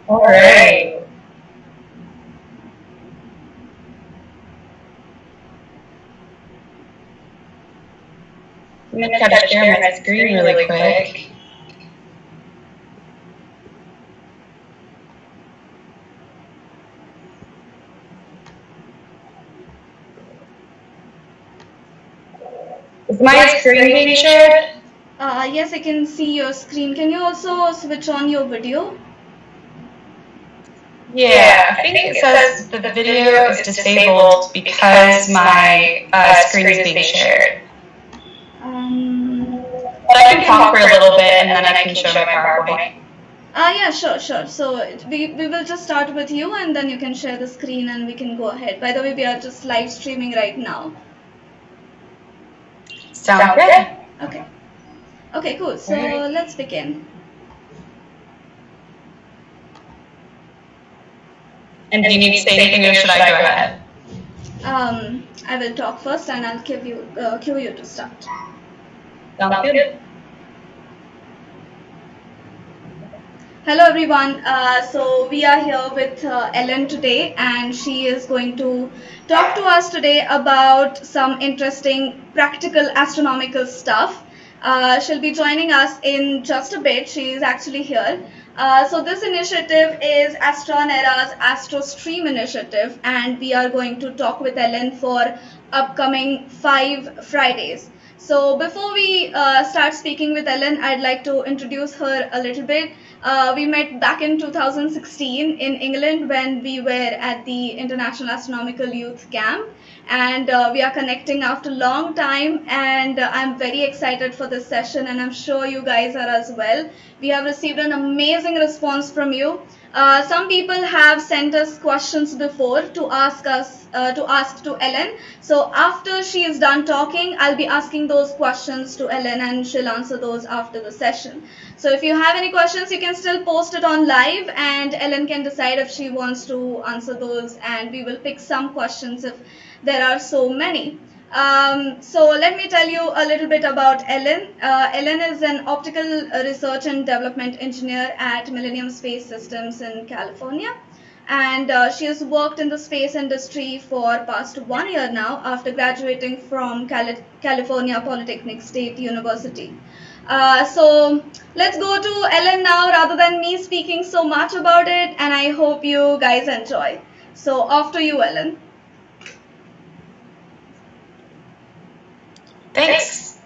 All right. I'm going to try to share my screen really quick. Is my screen being shared? Yes, I can see your screen. Can you also switch on your video? Yeah, I think it says the video is disabled because my screen is being shared. But I can talk for a little bit and then I can show my PowerPoint. Yeah, sure. So we will just start with you and then you can share the screen and we can go ahead. By the way, we are just live streaming right now. Sounds good. Okay. Okay, cool. So let's begin. And do you need to say anything or should I go ahead? I will talk first and I'll cue you to start. Sounds good. Hello everyone, so we are here with Ellen today and she is going to talk to us today about some interesting practical astronomical stuff. She'll be joining us in just a bit. She is actually here. So this initiative is AstronEra's AstroStream initiative and we are going to talk with Ellen for upcoming 5 Fridays. So before we start speaking with Ellen, I'd like to introduce her a little bit. We met back in 2016 in England when we were at the International Astronomical Youth Camp, and we are connecting after a long time, and I'm very excited for this session and I'm sure you guys are as well. We have received an amazing response from you. Some people have sent us questions before to ask to Ellen. So after she is done talking, I'll be asking those questions to Ellen and she'll answer those after the session. So if you have any questions, you can still post it on live and Ellen can decide if she wants to answer those and we will pick some questions if there are so many. So let me tell you a little bit about Ellen. Ellen is an optical research and development engineer at Millennium Space Systems in California. And she has worked in the space industry for past 1 year now after graduating from California Polytechnic State University. So let's go to Ellen now rather than me speaking so much about it, and I hope you guys enjoy. So off to you, Ellen. Thanks.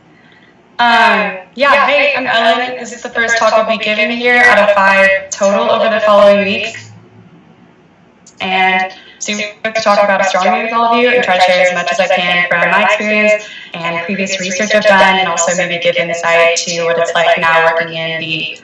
Hey, I'm Ellen. This is the first talk I'll be giving here out of 5 total over the following weeks. And so I'm going to talk about astronomy with all of you and try to share as much as I can from my experience and previous research I've done, and also maybe give insight to what it's like now working in the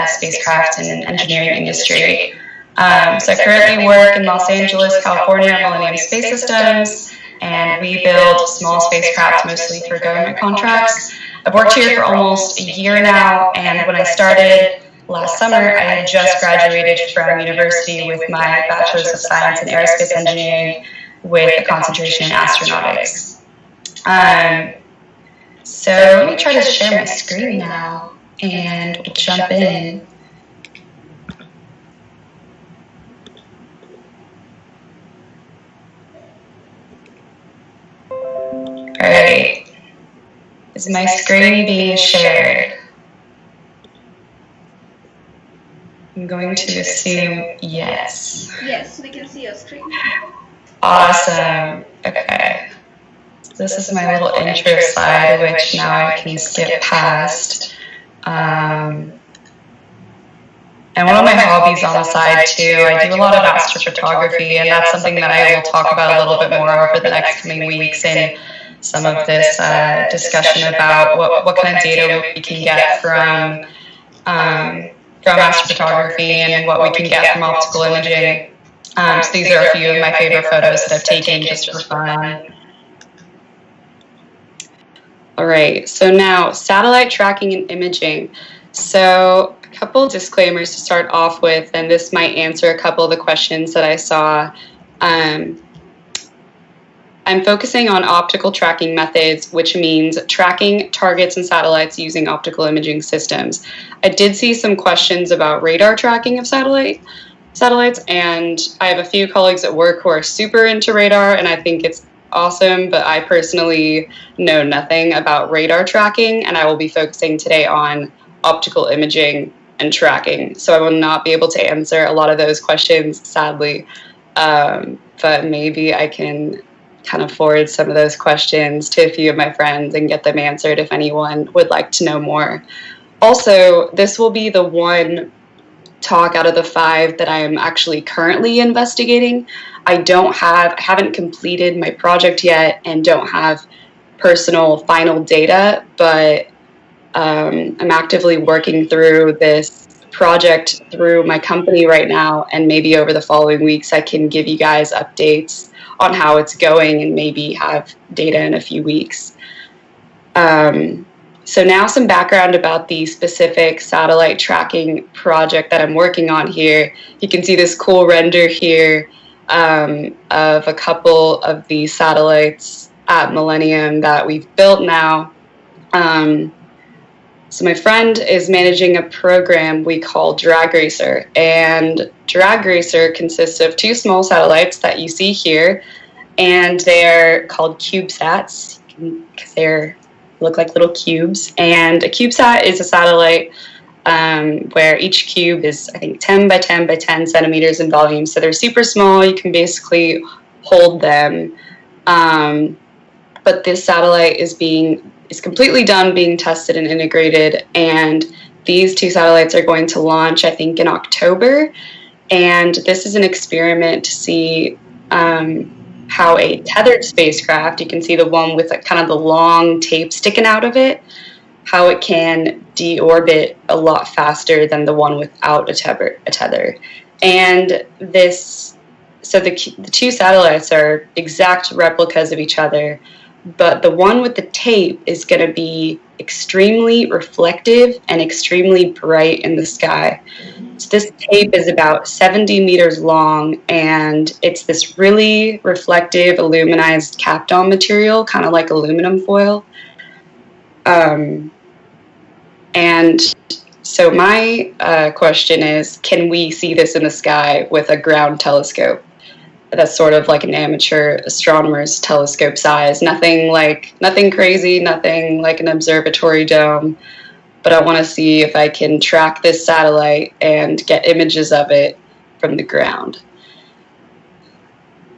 spacecraft and engineering industry. So I currently work in Los Angeles, California at Millennium Space Systems, and we build small spacecraft mostly for government contracts. I've worked here for almost a year now, and when I started last summer, I had just graduated from university with my Bachelor's of Science in Aerospace Engineering with a concentration in astronautics. So let me try to share my screen now, and we'll jump in. Alright, is my screen being shared? I'm going to assume yes. Yes, we can see your screen. Awesome. Okay. So this is my little intro slide, which now I can skip past. And one of my hobbies on the side too, I do a lot of astrophotography, and that's something that I will talk about a little bit more over the next coming weeks in some of this discussion about what kind of data we can get from from astrophotography and what we can get from optical imaging. So these are a few of my favorite photos that I've taken just for fun. All right, so now satellite tracking and imaging. So a couple disclaimers to start off with, and this might answer a couple of the questions that I saw. I'm focusing on optical tracking methods, which means tracking targets and satellites using optical imaging systems. I did see some questions about radar tracking of satellites, and I have a few colleagues at work who are super into radar, and I think it's awesome, but I personally know nothing about radar tracking, and I will be focusing today on optical imaging and tracking. So I will not be able to answer a lot of those questions, sadly, but maybe I can kind of forward some of those questions to a few of my friends and get them answered if anyone would like to know more. Also, this will be the one talk out of the 5 that I am actually currently investigating. I haven't completed my project yet and don't have personal final data, but I'm actively working through this project through my company right now, and maybe over the following weeks I can give you guys updates on how it's going and maybe have data in a few weeks. So now some background about the specific satellite tracking project that I'm working on here. You can see this cool render here of a couple of the satellites at Millennium that we've built now. So my friend is managing a program we call Drag Racer, and Drag Racer consists of 2 small satellites that you see here, and they're called CubeSats because they look like little cubes. And a CubeSat is a satellite where each cube is, I think, 10 by 10 by 10 centimeters in volume. So they're super small. You can basically hold them. But this satellite is completely done being tested and integrated. And these 2 satellites are going to launch, I think, in October. And this is an experiment to see how a tethered spacecraft, you can see the one with kind of the long tape sticking out of it, how it can deorbit a lot faster than the one without a tether. And so the 2 satellites are exact replicas of each other, but the one with the tape is going to be extremely reflective and extremely bright in the sky. So this tape is about 70 meters long, and it's this really reflective, aluminized Kapton material, kind of like aluminum foil. And so my question is, can we see this in the sky with a ground telescope? That's sort of like an amateur astronomer's telescope size. Nothing crazy, nothing like an observatory dome. But I want to see if I can track this satellite and get images of it from the ground.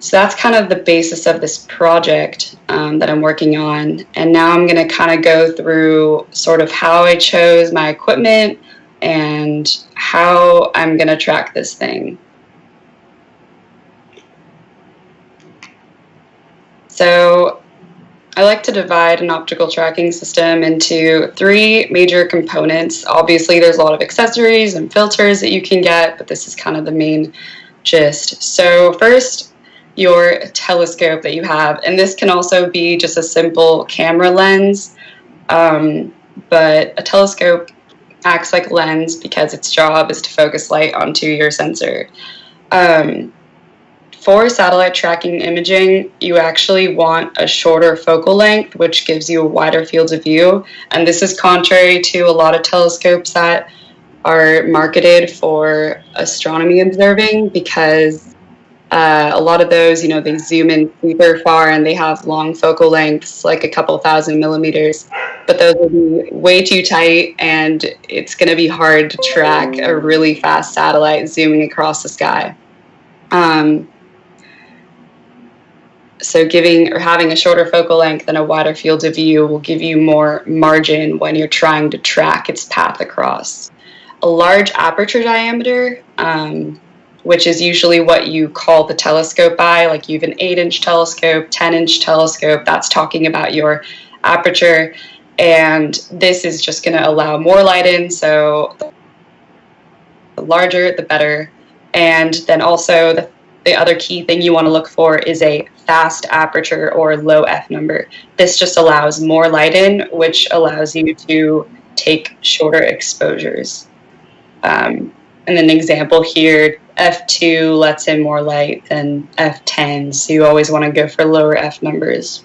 So that's kind of the basis of this project that I'm working on. And now I'm going to kind of go through sort of how I chose my equipment and how I'm going to track this thing. So I like to divide an optical tracking system into 3 major components. Obviously, there's a lot of accessories and filters that you can get, but this is kind of the main gist. So first, your telescope that you have, and this can also be just a simple camera lens, but a telescope acts like a lens because its job is to focus light onto your sensor. For satellite tracking imaging, you actually want a shorter focal length, which gives you a wider field of view. And this is contrary to a lot of telescopes that are marketed for astronomy observing, because a lot of those, they zoom in super far and they have long focal lengths, like a couple thousand millimeters. But those will be way too tight, and it's going to be hard to track a really fast satellite zooming across the sky. So having a shorter focal length and a wider field of view will give you more margin when you're trying to track its path across. A large aperture diameter, which is usually what you call the telescope by, like you have an 8-inch telescope, 10-inch telescope, that's talking about your aperture. And this is just going to allow more light in, so the larger, the better. And then also the other key thing you want to look for is a fast aperture or low F number. This just allows more light in, which allows you to take shorter exposures. And an example here, F2 lets in more light than F10, so you always want to go for lower F numbers.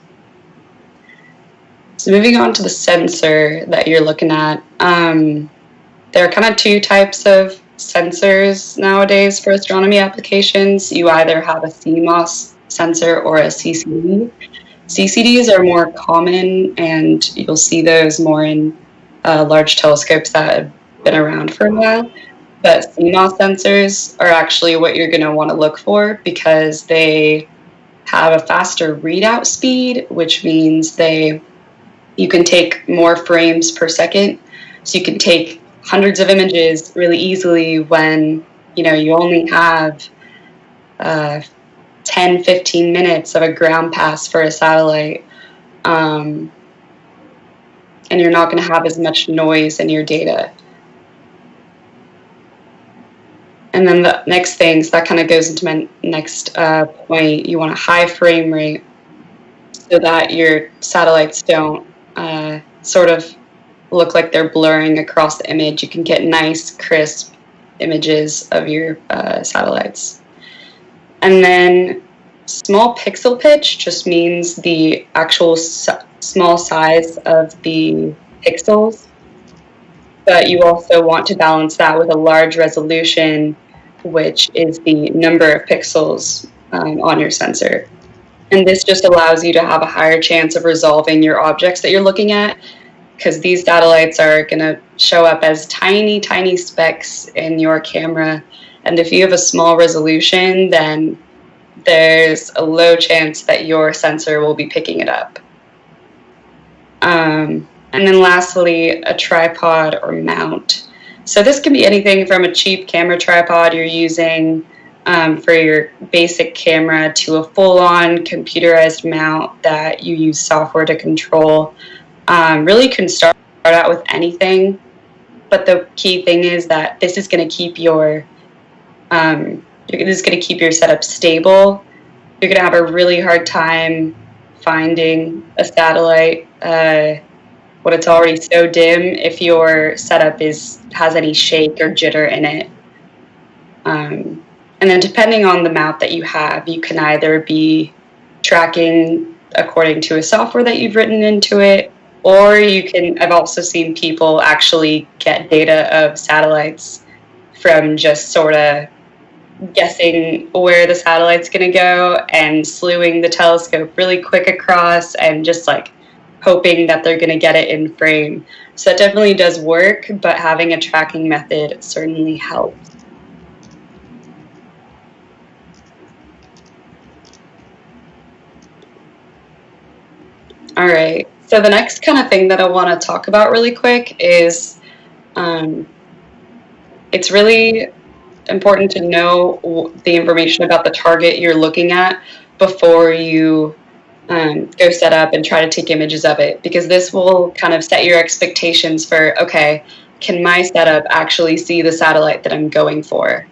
So moving on to the sensor that you're looking at, there are kind of two types of sensors nowadays for astronomy applications. You either have a CMOS sensor or a CCD. CCDs are more common, and you'll see those more in large telescopes that have been around for a while. But CMOS sensors are actually what you're going to want to look for because they have a faster readout speed, which means you can take more frames per second. So you can take hundreds of images really easily when you only have 10-15 minutes of a ground pass for a satellite, and you're not going to have as much noise in your data. And then the next thing, so that kind of goes into my next point, you want a high frame rate so that your satellites don't sort of look like they're blurring across the image. You can get nice, crisp images of your satellites. And then small pixel pitch just means the actual small size of the pixels, but you also want to balance that with a large resolution, which is the number of pixels on your sensor. And this just allows you to have a higher chance of resolving your objects that you're looking at, because these satellites are going to show up as tiny, tiny specks in your camera. And if you have a small resolution, then there's a low chance that your sensor will be picking it up. And then lastly, a tripod or mount. So this can be anything from a cheap camera tripod you're using for your basic camera to a full-on computerized mount that you use software to control. Really can start out with anything, but the key thing is that this is going to keep your setup stable. You're going to have a really hard time finding a satellite when it's already so dim if your setup has any shake or jitter in it. And then depending on the mount that you have, you can either be tracking according to a software that you've written into it, or I've also seen people actually get data of satellites from just sort of guessing where the satellite's going to go and slewing the telescope really quick across and just like hoping that they're going to get it in frame. So that definitely does work, but having a tracking method certainly helps. All right, so the next kind of thing that I want to talk about really quick is it's really important to know the information about the target you're looking at before you go set up and try to take images of it, because this will kind of set your expectations for, okay, can my setup actually see the satellite that I'm going for?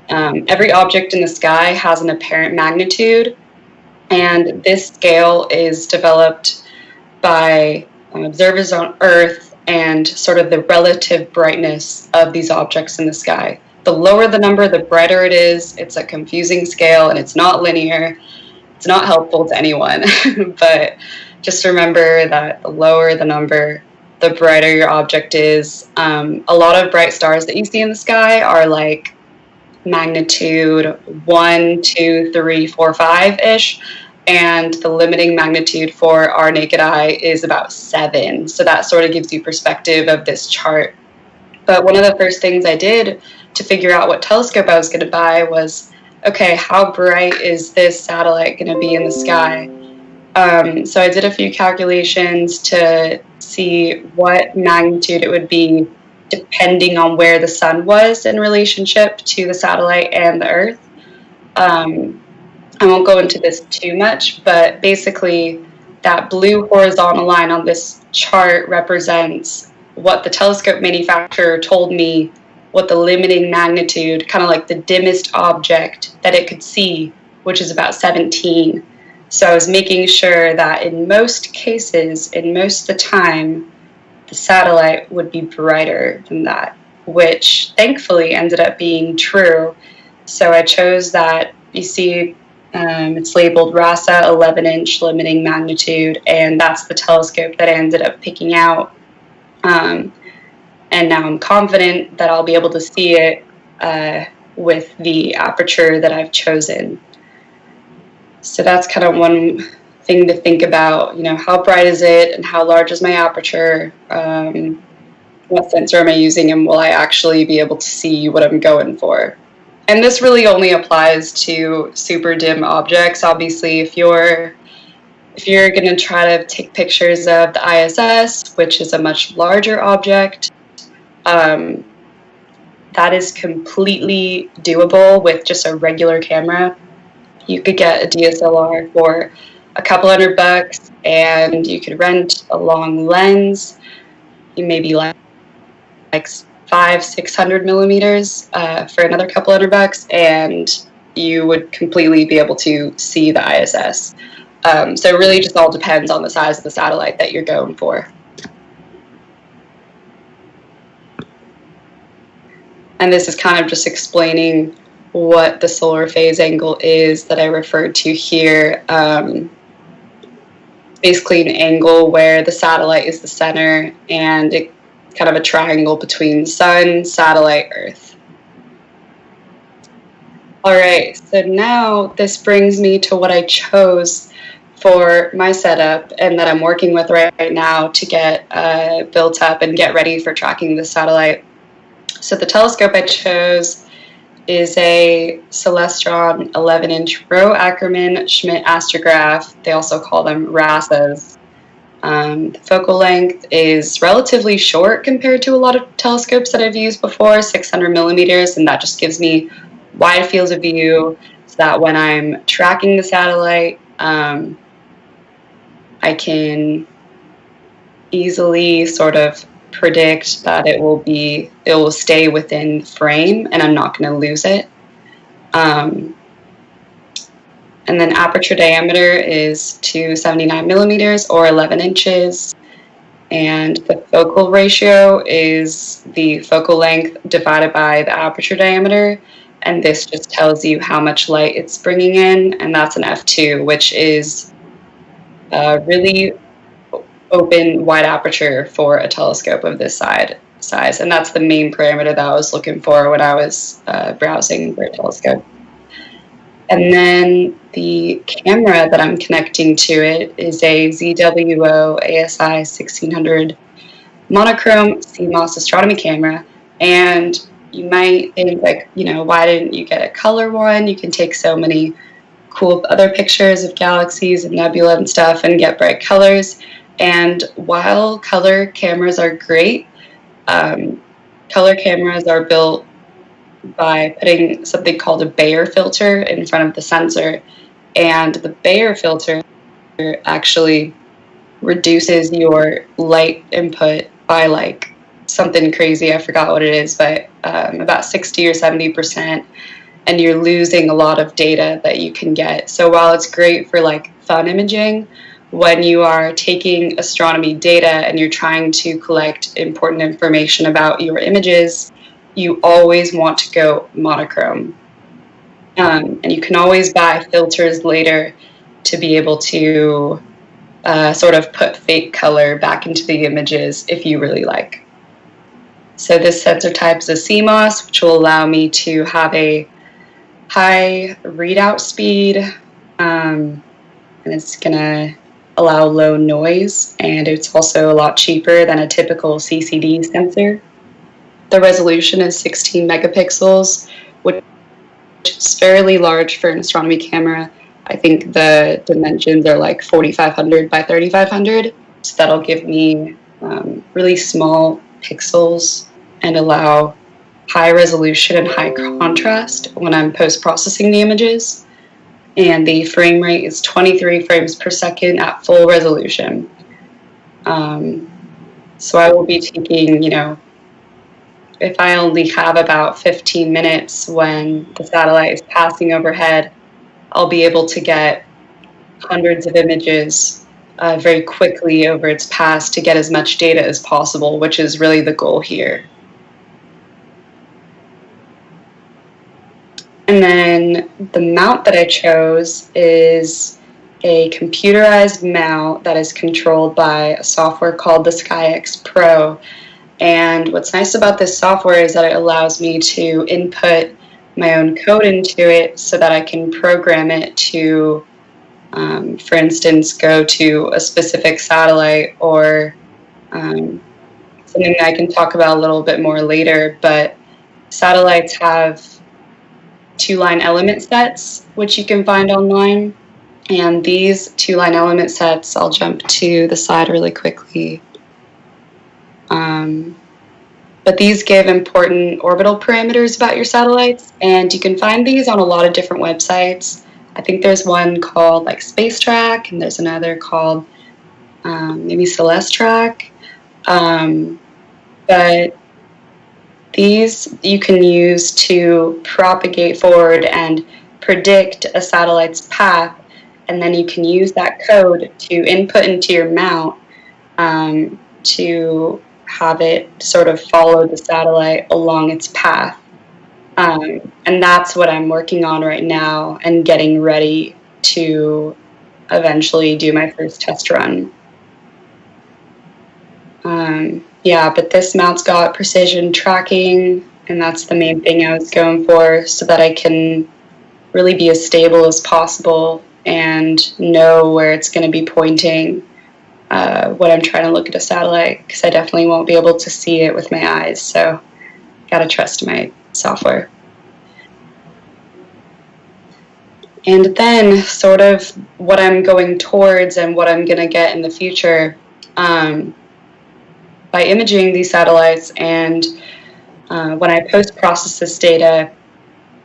Every object in the sky has an apparent magnitude, and this scale is developed by observers on Earth and sort of the relative brightness of these objects in the sky. The lower the number, the brighter it is. It's a confusing scale, and it's not linear. It's not helpful to anyone, but just remember that the lower the number, the brighter your object is. A lot of bright stars that you see in the sky are like magnitude 1, 2, 3, 4, 5-ish, and the limiting magnitude for our naked eye is about 7. So that sort of gives you perspective of this chart. But one of the first things I did to figure out what telescope I was going to buy was, okay, how bright is this satellite going to be in the sky? So I did a few calculations to see what magnitude it would be depending on where the sun was in relationship to the satellite and the Earth. I won't go into this too much, but basically that blue horizontal line on this chart represents what the telescope manufacturer told me what the limiting magnitude, kind of like the dimmest object that it could see, which is about 17. So I was making sure that in most cases, in most of the time, the satellite would be brighter than that, which thankfully ended up being true. So I chose that, you see, it's labeled RASA 11-inch limiting magnitude, and that's the telescope that I ended up picking out. And now I'm confident that I'll be able to see it with the aperture that I've chosen. So that's kind of one thing to think about, you know, how bright is it and how large is my aperture? What sensor am I using, and will I actually be able to see what I'm going for? And this really only applies to super dim objects. Obviously, if you're going to try to take pictures of the ISS, which is a much larger object, that is completely doable with just a regular camera. You could get a DSLR for a couple $100, and you could rent a long lens. You maybe like 500-600 millimeters for another couple $100, and you would completely be able to see the ISS. So it really just all depends on the size of the satellite that you're going for. And this is kind of just explaining what the solar phase angle is that I referred to here. Basically an angle where the satellite is the center, and it kind of a triangle between sun, satellite, Earth. All right, so now this brings me to what I chose for my setup and that I'm working with right now to get built up and get ready for tracking the satellite. So the telescope I chose is a Celestron 11-inch Rowe Ackermann Schmidt astrograph. They also call them RASAs. The focal length is relatively short compared to a lot of telescopes that I've used before, 600 millimeters, and that just gives me wide fields of view so that when I'm tracking the satellite, I can easily sort of predict that it will stay within frame and I'm not going to lose it. And then aperture diameter is 279 millimeters or 11 inches. And the focal ratio is the focal length divided by the aperture diameter. And this just tells you how much light it's bringing in. And that's an f2, which is really open, wide aperture for a telescope of this size. And that's the main parameter that I was looking for when I was browsing for a telescope. And then the camera that I'm connecting to it is a ZWO ASI 1600 monochrome CMOS astronomy camera. And you might think, like, you know, why didn't you get a color one? You can take so many cool other pictures of galaxies and nebula and stuff and get bright colors. And while color cameras are great, color cameras are built by putting something called a Bayer filter in front of the sensor. And the Bayer filter actually reduces your light input by like something crazy. I forgot what it is, but about 60 or 70%. And you're losing a lot of data that you can get. So while it's great for like fun imaging, when you are taking astronomy data and you're trying to collect important information about your images, you always want to go monochrome. And you can always buy filters later to be able to sort of put fake color back into the images if you really like. So this sensor type is a CMOS, which will allow me to have a high readout speed, and it's going to allow low noise, and it's also a lot cheaper than a typical CCD sensor. The resolution is 16 megapixels, which is fairly large for an astronomy camera. I think the dimensions are like 4,500 by 3,500, so that'll give me really small pixels and allow high resolution and high contrast when I'm post-processing the images. And the frame rate is 23 frames per second at full resolution. So I will be taking, you know, if I only have about 15 minutes when the satellite is passing overhead, I'll be able to get hundreds of images very quickly over its pass to get as much data as possible, which is really the goal here. And then the mount that I chose is a computerized mount that is controlled by a software called the SkyX Pro. And what's nice about this software is that it allows me to input my own code into it so that I can program it to, for instance, go to a specific satellite or something that I can talk about a little bit more later. But satellites have 2-line element sets, which you can find online. And these 2-line element sets, I'll jump to the side really quickly. But these give important orbital parameters about your satellites, and you can find these on a lot of different websites. I think there's one called like Space Track, and there's another called maybe Celeste Track. But these you can use to propagate forward and predict a satellite's path, and then you can use that code to input into your mount to have it sort of follow the satellite along its path. And that's what I'm working on right now and getting ready to eventually do my first test run. Yeah, but this mount's got precision tracking, and that's the main thing I was going for, so that I can really be as stable as possible and know where it's going to be pointing when I'm trying to look at a satellite, because I definitely won't be able to see it with my eyes, so gotta trust my software. And then sort of what I'm going towards and what I'm going to get in the future. By imaging these satellites, and when I post-process this data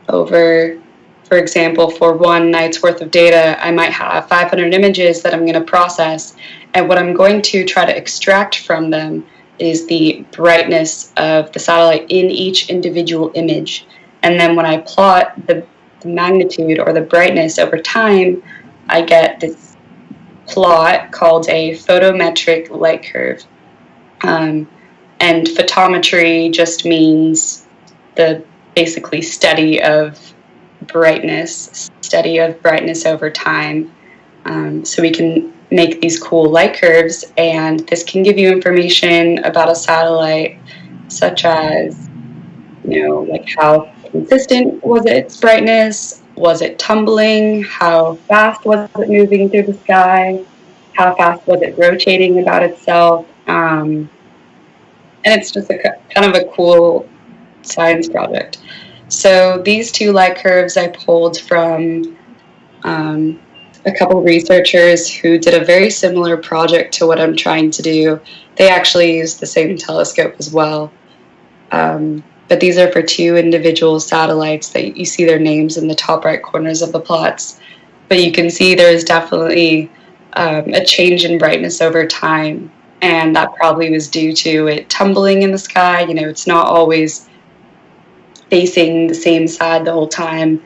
over, for example, for one night's worth of data, I might have 500 images that I'm going to process, and what I'm going to try to extract from them is the brightness of the satellite in each individual image. And then when I plot the magnitude or the brightness over time, I get this plot called a photometric light curve. And photometry just means the basically study of brightness over time. So we can make these cool light curves, and this can give you information about a satellite, such as, like how consistent was its brightness, was it tumbling, how fast was it moving through the sky, how fast was it rotating about itself. And it's just kind of a cool science project. So these 2 light curves I pulled from a couple researchers who did a very similar project to what I'm trying to do. They actually used the same telescope as well. But these are for 2 individual satellites that you see their names in the top right corners of the plots. But you can see there's definitely a change in brightness over time. And that probably was due to it tumbling in the sky. It's not always facing the same side the whole time.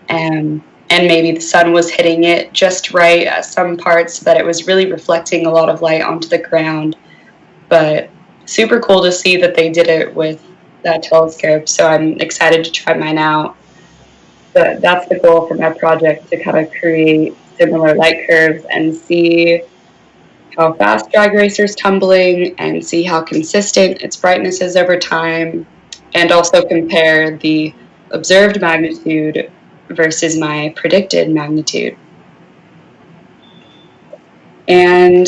And maybe the sun was hitting it just right at some parts so that it was really reflecting a lot of light onto the ground. But super cool to see that they did it with that telescope. So I'm excited to try mine out. But that's the goal for my project, to kind of create similar light curves and see how fast drag racer's tumbling and see how consistent its brightness is over time, and also compare the observed magnitude versus my predicted magnitude. And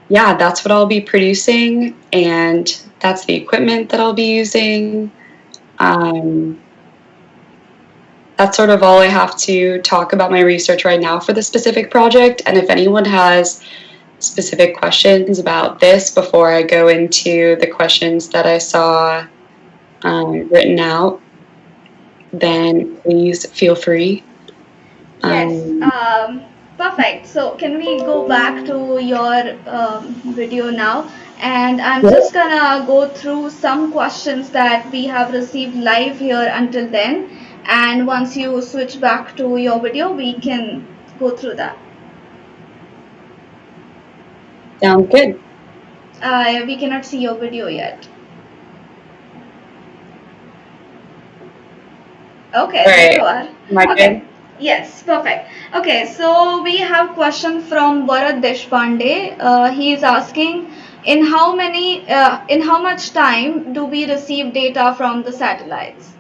yeah, that's what I'll be producing, and that's the equipment that I'll be using. That's sort of all I have to talk about my research right now for this specific project. And if anyone has specific questions about this before I go into the questions that I saw written out, then please feel free. Yes, perfect. So can we go back to your video now? And I'm just gonna go through some questions that we have received live here until then. And once you switch back to your video, we can go through that. Sounds good. We cannot see your video yet. Okay, there you are. Okay. Yes, perfect. Okay, so we have question from Bharat Deshpande. He is asking, in how much time do we receive data from the satellites?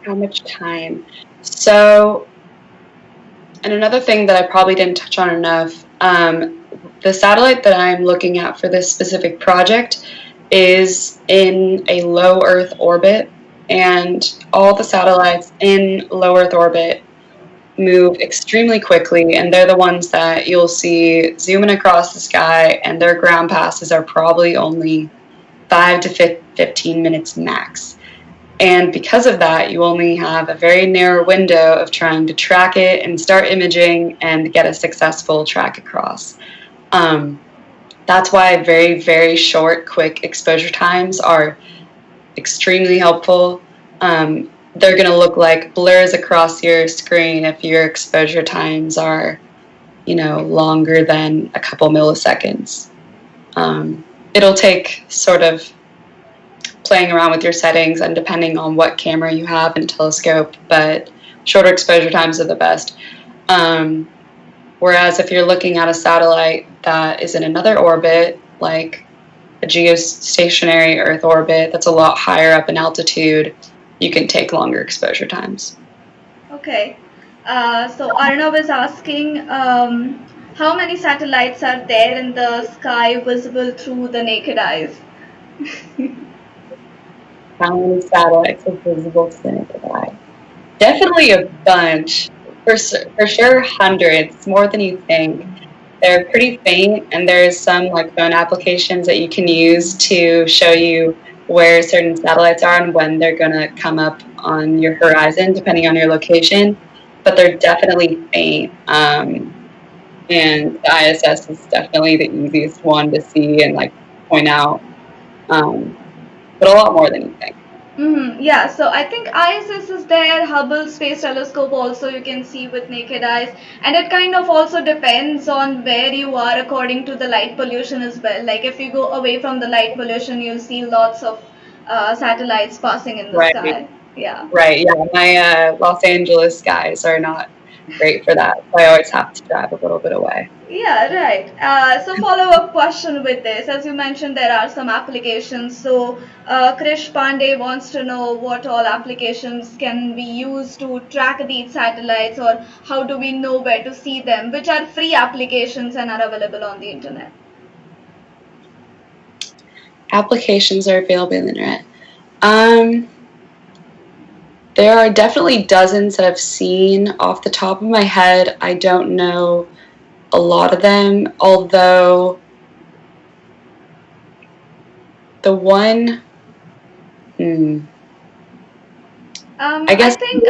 How much time? So, and another thing that I probably didn't touch on enough, the satellite that I'm looking at for this specific project is in a low Earth orbit, and all the satellites in low Earth orbit move extremely quickly, and they're the ones that you'll see zooming across the sky, and their ground passes are probably only 5 to 15 minutes max. And because of that, you only have a very narrow window of trying to track it and start imaging and get a successful track across. That's why very, very short, quick exposure times are extremely helpful. They're going to look like blurs across your screen if your exposure times are, longer than a couple milliseconds. It'll take sort of playing around with your settings and depending on what camera you have and telescope, but shorter exposure times are the best. Whereas if you're looking at a satellite that is in another orbit, like a geostationary Earth orbit that's a lot higher up in altitude, you can take longer exposure times. Okay. So Arnav is asking, how many satellites are there in the sky visible through the naked eyes? How many satellites are visible to the naked eye? Definitely a bunch. For sure, hundreds, more than you think. They're pretty faint, and there's some phone applications that you can use to show you where certain satellites are and when they're going to come up on your horizon, depending on your location. But they're definitely faint. And the ISS is definitely the easiest one to see and point out. But a lot more than you think. Yeah, so I think ISS is there, Hubble Space Telescope also you can see with naked eyes, and it kind of also depends on where you are according to the light pollution as well. Like if you go away from the light pollution, you'll see lots of satellites passing in the sky. Yeah. Right, yeah. My Los Angeles skies are not great for that. So I always have to drive a little bit away. Yeah, right. So follow-up question with this. As you mentioned, there are some applications. So Krish Pandey wants to know what all applications can be used to track these satellites, or how do we know where to see them, which are free applications and are available on the internet. Applications are available on the internet. There are definitely dozens that I've seen. Off the top of my head, I don't know a lot of them, although the one, I think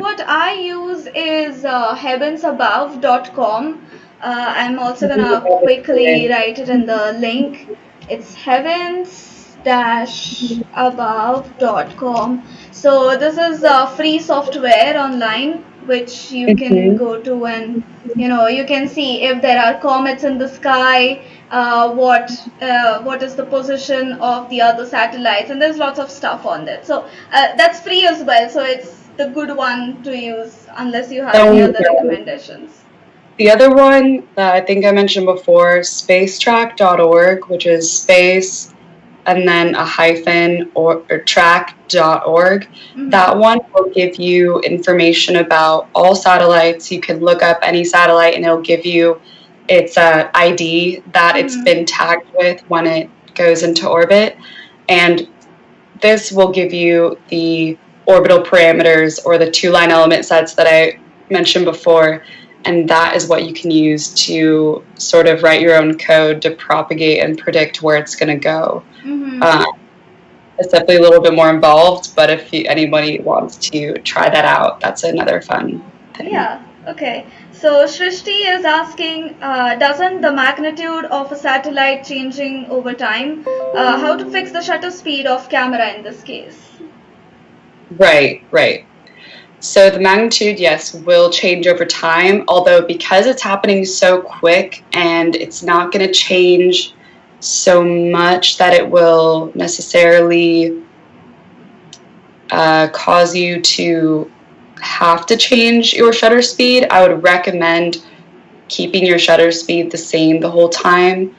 what I use is heavensabove.com. I'm also gonna quickly write it in the link. It's heavens-above.com. So this is free software online which you can go to, and you can see if there are comets in the sky, what is the position of the other satellites, and there's lots of stuff on that. So that's free as well, so it's the good one to use unless you have any other recommendations. The other one that I think I mentioned before, spacetrack.org, which is space and then a hyphen or track.org. That one will give you information about all satellites. You can look up any satellite and it'll give you its ID that it's been tagged with when it goes into orbit. And this will give you the orbital parameters or the two-line element sets that I mentioned before. And that is what you can use to sort of write your own code to propagate and predict where it's going to go. It's definitely a little bit more involved, but if anybody wants to try that out, that's another fun thing. Yeah, okay. So Shrishti is asking, doesn't the magnitude of a satellite changing over time? How to fix the shutter speed of camera in this case? Right, right. So the magnitude, yes, will change over time, although because it's happening so quick and it's not going to change so much that it will necessarily cause you to have to change your shutter speed, I would recommend keeping your shutter speed the same the whole time.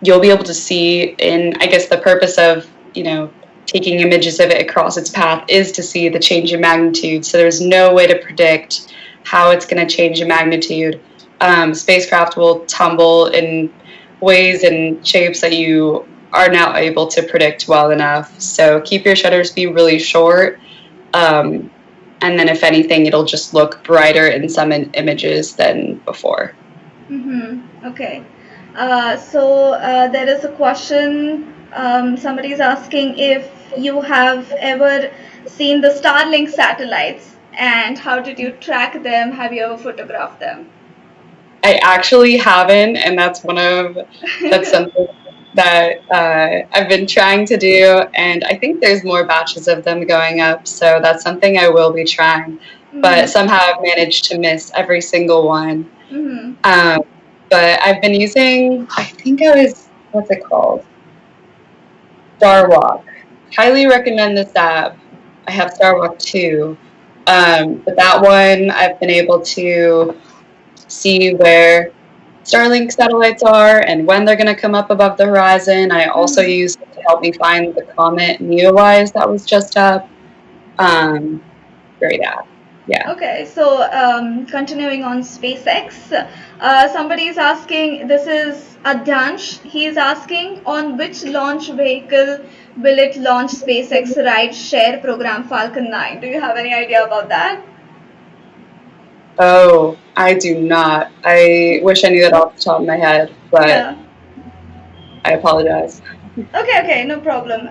You'll be able to see I guess the purpose of, taking images of it across its path is to see the change in magnitude. So there's no way to predict how it's going to change in magnitude. Spacecraft will tumble in ways and shapes that you are not able to predict well enough. So keep your shutter speed really short. And then if anything, it'll just look brighter in some images than before. Okay. So there is a question. Somebody is asking if you have ever seen the Starlink satellites and how did you track them? Have you ever photographed them? I actually haven't, and that's something that I've been trying to do, and I think there's more batches of them going up, so that's something I will be trying. But somehow I've managed to miss every single one. But I've been using, what's it called? Starwalk. Highly recommend this app. I have Starwalk too. But that one, I've been able to see where Starlink satellites are and when they're going to come up above the horizon. I also use it to help me find the comet Neowise that was just up. Great app. Yeah. Okay, so continuing on SpaceX, somebody is asking, this is Adyansh, he is asking on which launch vehicle will it launch SpaceX ride share program Falcon 9? Do you have any idea about that? Oh, I do not. I wish I knew that off the top of my head, but yeah. I apologize. Okay, no problem.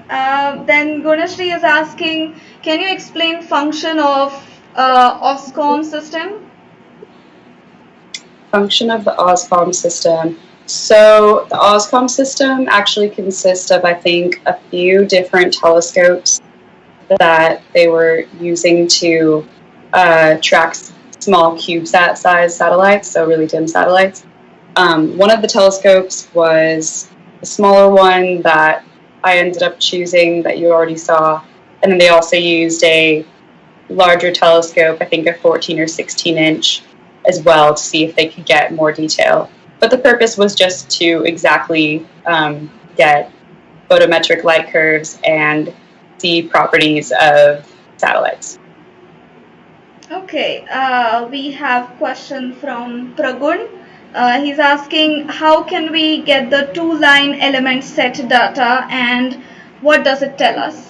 Then Gunashri is asking, can you explain function of OSCOM system? Function of the OSCOM system. So the OSCOM system actually consists of, I think, a few different telescopes that they were using to track small CubeSat-sized satellites, so really dim satellites. One of the telescopes was a smaller one that I ended up choosing that you already saw, and then they also used a larger telescope, I think a 14 or 16 inch as well, to see if they could get more detail. But the purpose was just to exactly get photometric light curves and see properties of satellites. Okay, we have question from Pragun. He's asking, how can we get the two-line element set data and what does it tell us?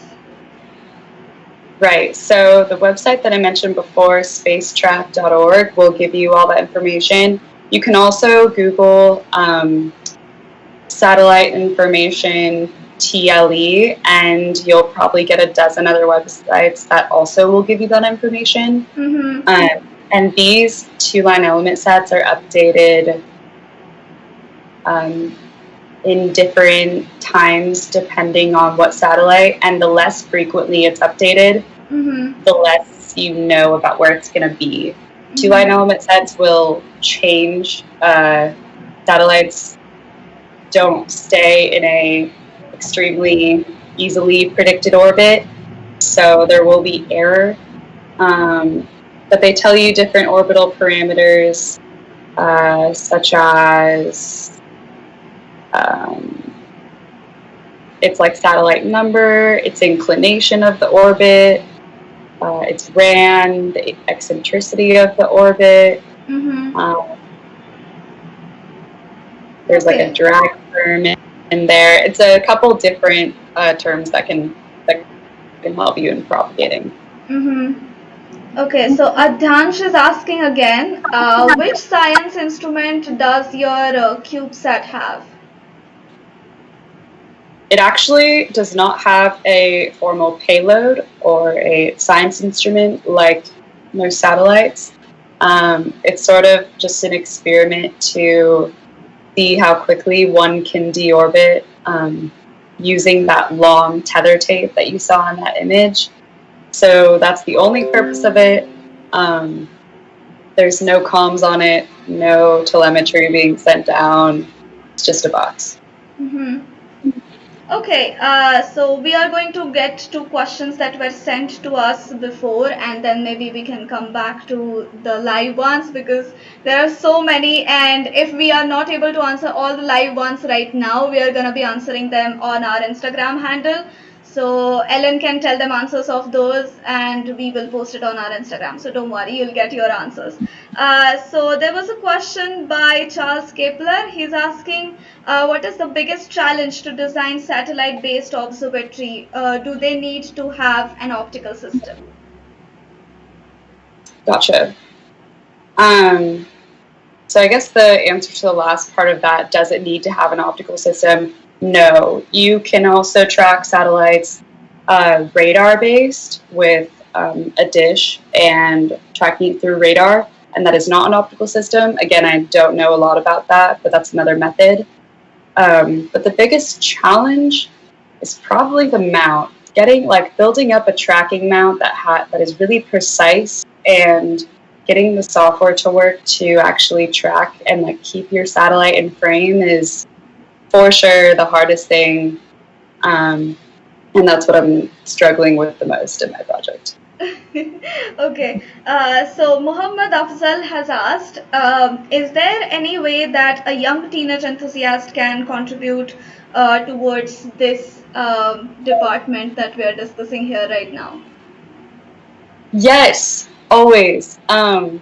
Right, so the website that I mentioned before, spacetrack.org, will give you all that information. You can also Google satellite information TLE, and you'll probably get a dozen other websites that also will give you that information. And these two-line element sets are updated in different times depending on what satellite, and the less frequently it's updated, the less you know about where it's going to be. Two-line element sets will change. Satellites don't stay in a extremely easily predicted orbit, so there will be error. But they tell you different orbital parameters, such as its like satellite number, its inclination of the orbit, its RAN, the eccentricity of the orbit. There's like a drag term in there. It's a couple different terms that can help you in propagating. Okay, so Adyansh is asking again, which science instrument does your CubeSat have? It actually does not have a formal payload or a science instrument like most satellites. It's sort of just an experiment to see how quickly one can deorbit using that long tether tape that you saw in that image. So that's the only purpose of it. There's no comms on it, no telemetry being sent down. It's just a box. Mm-hmm. Okay, so we are going to get to questions that were sent to us before, and then maybe we can come back to the live ones, because there are so many, and if we are not able to answer all the live ones right now, we are going to be answering them on our Instagram handle. So Ellen can tell them answers of those, and we will post it on our Instagram. So don't worry, you'll get your answers. So there was a question by Charles Kepler. He's asking, what is the biggest challenge to design satellite-based observatory? Do they need to have an optical system? Gotcha. So I guess the answer to the last part of that, does it need to have an optical system? No. You can also track satellites radar-based with a dish and tracking it through radar, and that is not an optical system. Again, I don't know a lot about that, but that's another method. But the biggest challenge is probably the mount. Building up a tracking mount that is really precise, and getting the software to work to actually track and keep your satellite in frame is for sure the hardest thing. And that's what I'm struggling with the most in my project. Okay, so Muhammad Afzal has asked, is there any way that a young teenage enthusiast can contribute towards this department that we are discussing here right now? Yes, always. Kind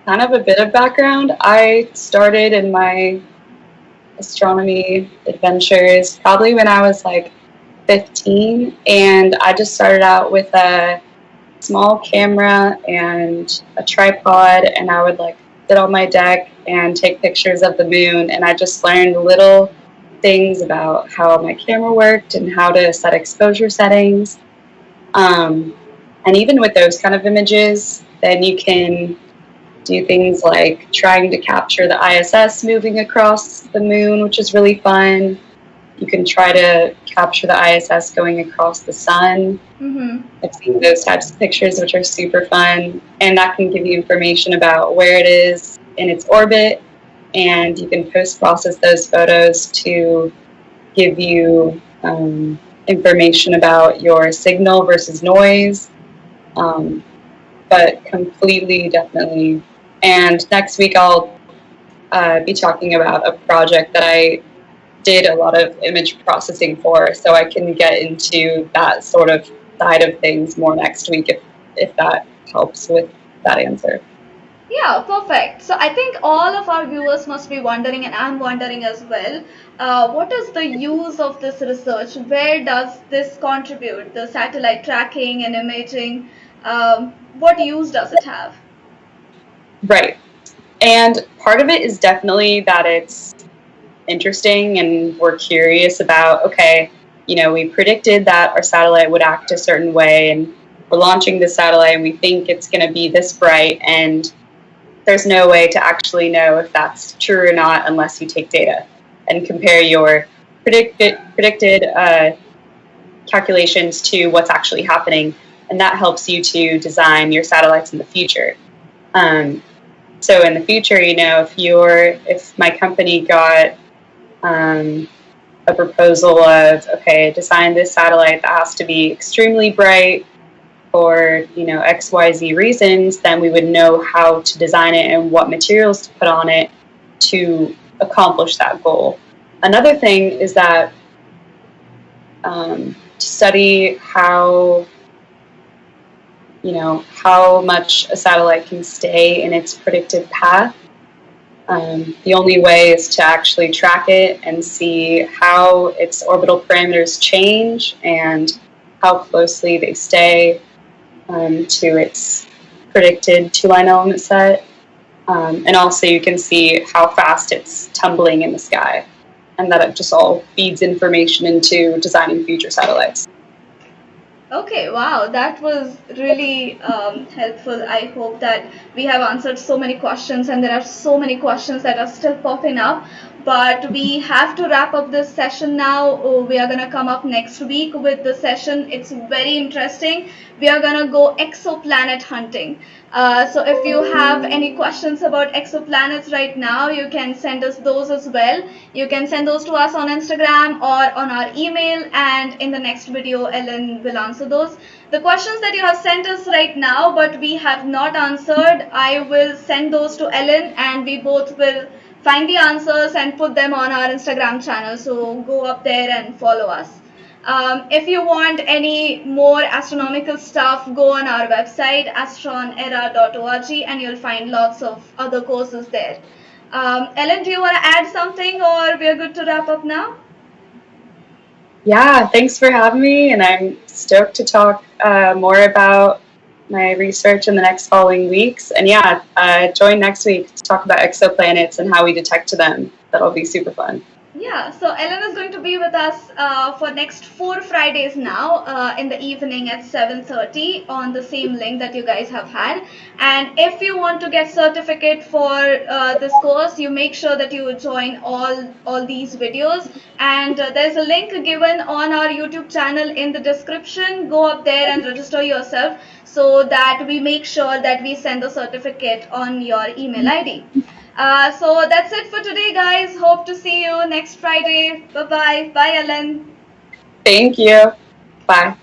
of a bit of background. I started in my astronomy adventures probably when I was 15, and I just started out with a small camera and a tripod, and I would sit on my deck and take pictures of the moon, and I just learned little things about how my camera worked and how to set exposure settings. And even with those kind of images, then you can do things like trying to capture the ISS moving across the moon, which is really fun. You can try to capture the ISS going across the sun. Mm-hmm. I've seen those types of pictures, which are super fun. And that can give you information about where it is in its orbit. And you can post-process those photos to give you information about your signal versus noise. But completely, definitely. And next week I'll be talking about a project that I did a lot of image processing for, so I can get into that sort of side of things more next week if that helps with that answer. Yeah, perfect. So I think all of our viewers must be wondering, and I'm wondering as well, what is the use of this research? Where does this contribute? The satellite tracking and imaging, what use does it have? Right. And part of it is definitely that it's interesting and we're curious about, okay, we predicted that our satellite would act a certain way, and we're launching the satellite and we think it's going to be this bright, and there's no way to actually know if that's true or not unless you take data and compare your predicted calculations to what's actually happening, and that helps you to design your satellites in the future. So in the future, if my company got a proposal of, okay, design this satellite that has to be extremely bright for XYZ reasons, then we would know how to design it and what materials to put on it to accomplish that goal. Another thing is that to study how much a satellite can stay in its predicted path. The only way is to actually track it and see how its orbital parameters change and how closely they stay to its predicted two-line element set. And also you can see how fast it's tumbling in the sky, and that it just all feeds information into designing future satellites. Okay, wow, that was really helpful. I hope that we have answered so many questions, and there are so many questions that are still popping up. But we have to wrap up this session now. Oh, we are going to come up next week with the session. It's very interesting. We are going to go exoplanet hunting. So if you have any questions about exoplanets right now, you can send us those as well. You can send those to us on Instagram or on our email, and in the next video, Ellen will answer those. The questions that you have sent us right now, but we have not answered, I will send those to Ellen, and we both will find the answers and put them on our Instagram channel. So go up there and follow us. If you want any more astronomical stuff, go on our website, astronera.org, and you'll find lots of other courses there. Ellen, do you want to add something, or we're good to wrap up now? Yeah, thanks for having me, and I'm stoked to talk more about my research in the next following weeks. And yeah, join next week to talk about exoplanets and how we detect them. That'll be super fun. Yeah, so Ellen is going to be with us for next 4 Fridays now in the evening at 7:30 on the same link that you guys have had. And if you want to get certificate for this course, you make sure that you join all these videos. And there's a link given on our YouTube channel in the description. Go up there and register yourself so that we make sure that we send the certificate on your email ID. So that's it for today, guys. Hope to see you next Friday. Bye bye. Bye, Ellen. Thank you. Bye.